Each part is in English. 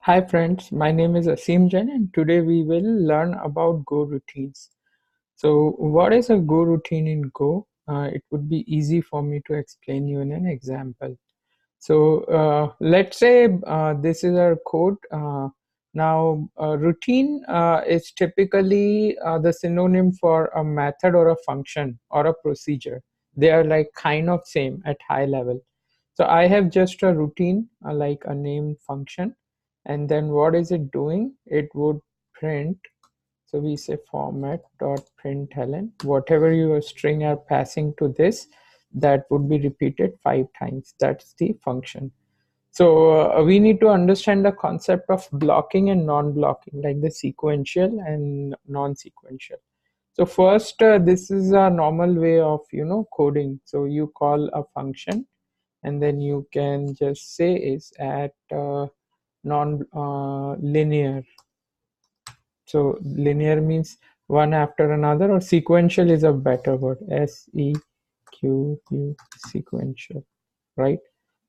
Hi friends, my name is Asim Jain and today we will learn about Go routines. So what is a Go routine in Go? It would be easy for me to explain you in an example. So let's say this is our code. Now routine is typically the synonym for a method or a function or a procedure. They are like kind of same at high level. So I have just a routine like a named function, and then what is it doing? It would print. So we say format dot println. Whatever your string are passing to this, that would be repeated 5 times. That's the function. So we need to understand the concept of blocking and non-blocking, like the sequential and non-sequential. So first, this is a normal way of coding. So you call a function, and then you can just say is at non-linear. So linear means one after another, or sequential is a better word. SEQU, sequential, right?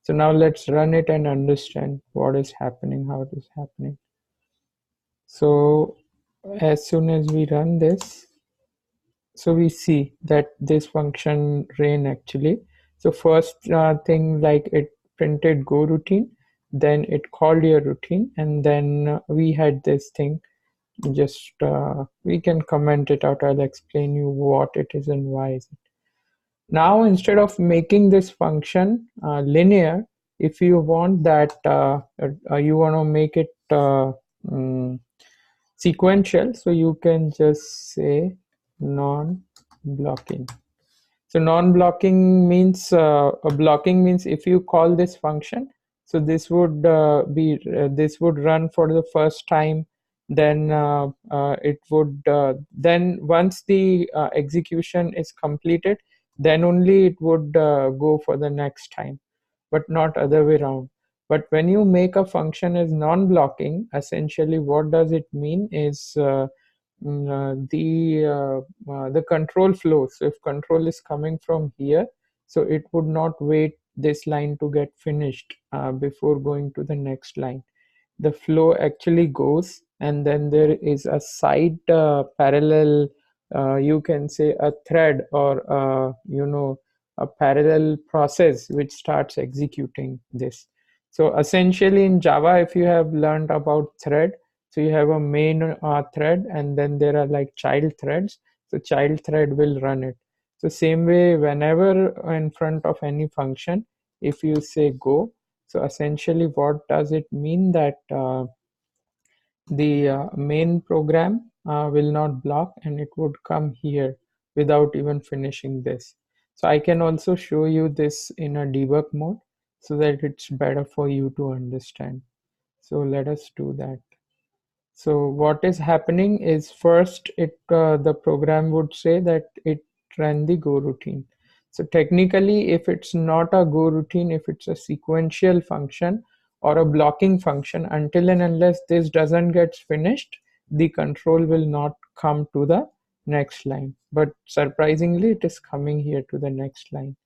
So now let's run it and understand what is happening, how it is happening. So as soon as we run this, so we see that this function ran actually. So first thing, like it printed go routine, then it called your routine, and then we had this thing. Just we can comment it out. I'll explain you what it is and why is it. Now instead of making this function linear, if you want that you want to make it mm, sequential, so you can just say non-blocking. So non-blocking means blocking means if you call this function, so this would this would run for the first time, then it would then once the execution is completed, then only it would go for the next time, but not other way around. But when you make a function as non-blocking, essentially what does it mean is the control flow. So if control is coming from here, so it would not wait this line to get finished before going to the next line. The flow actually goes, and then there is a side parallel, you can say a thread, or a parallel process which starts executing this. So essentially in Java, if you have learned about thread, so you have a main thread, and then there are like child threads. So child thread will run it. So same way, whenever in front of any function, if you say go, so essentially what does it mean? That the main program will not block, and it would come here without even finishing this. So I can also show you this in a debug mode so that it's better for you to understand. So let us do that. So what is happening is first the program would say that it ran the go routine. So technically, if it's not a go routine, if it's a sequential function or a blocking function, until and unless this doesn't get finished, the control will not come to the next line. But surprisingly, it is coming here to the next line.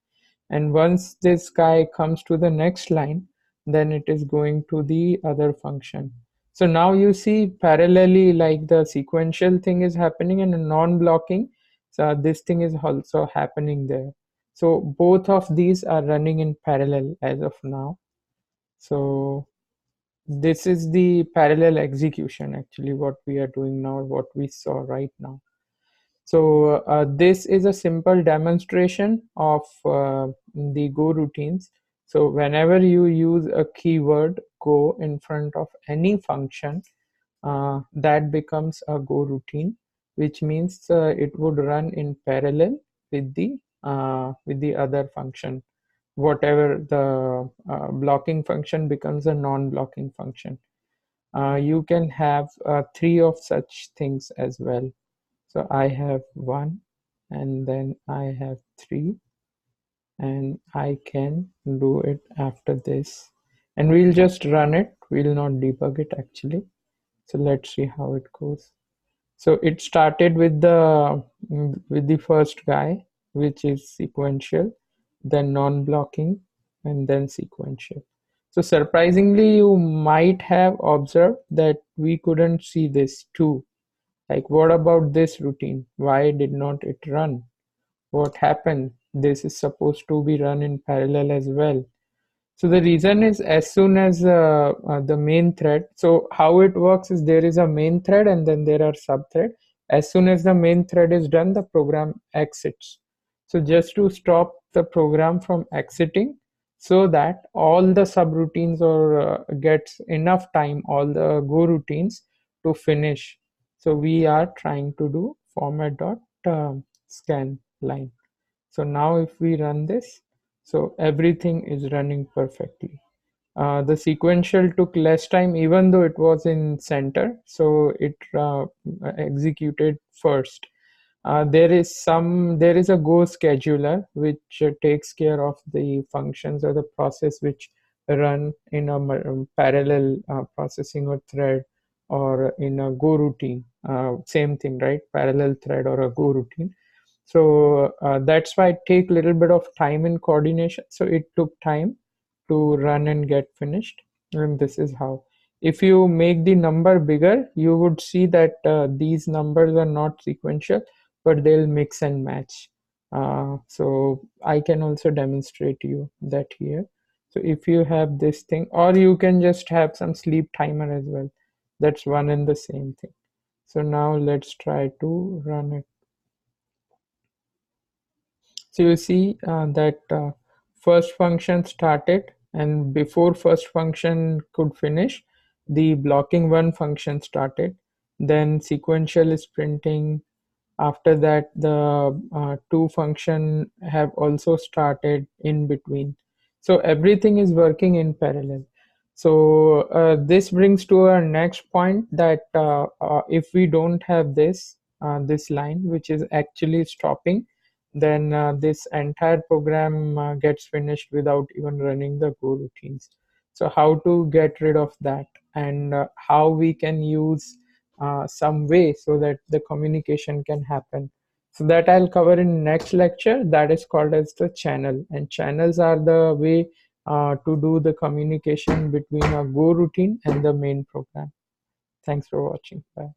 And once this guy comes to the next line, then it is going to the other function. So now you see parallelly, like the sequential thing is happening and a non-blocking, so this thing is also happening there. So both of these are running in parallel as of now. So this is the parallel execution, actually what we are doing now, what we saw right now. So this is a simple demonstration of the Go routines. So whenever you use a keyword Go in front of any function, that becomes a Go routine, which means it would run in parallel with the other function. Whatever the blocking function becomes a non-blocking function. You can have three of such things as well. So I have one, and then I have three, and I can do it after this. And we'll just run it. We'll not debug it actually. So let's see how it goes. So it started with the first guy, which is sequential, then non-blocking, and then sequential. So surprisingly, you might have observed that we couldn't see this too. Like, what about this routine? Why did not it run? What happened? This is supposed to be run in parallel as well. So the reason is, as soon as the main thread, so how it works is there is a main thread and then there are subthread. As soon as the main thread is done, the program exits. So just to stop the program from exiting, so that all the subroutines or gets enough time, all the go routines to finish. So we are trying to do format dot scan line. So now if we run this, so everything is running perfectly. The sequential took less time even though it was in center, so it executed first. There is a Go scheduler which takes care of the functions or the process which run in a parallel processing or thread or in a Go routine. Same thing, right? Parallel thread or a Go routine. So that's why it take a little bit of time in coordination. So it took time to run and get finished. And this is how. If you make the number bigger, you would see that these numbers are not sequential, but they'll mix and match. So I can also demonstrate you that here. So if you have this thing, or you can just have some sleep timer as well. That's one and the same thing. So now let's try to run it. So you see that first function started, and before first function could finish, the blocking one function started. Then sequential is printing. After that, the two function have also started in between. So everything is working in parallel. So this brings to our next point that if we don't have this line, which is actually stopping, then this entire program gets finished without even running the Go routines. So how to get rid of that, and how we can use some way so that the communication can happen. So that I'll cover in next lecture. That is called as the channel, and channels are the way to do the communication between a Go routine and the main program. Thanks for watching. Bye.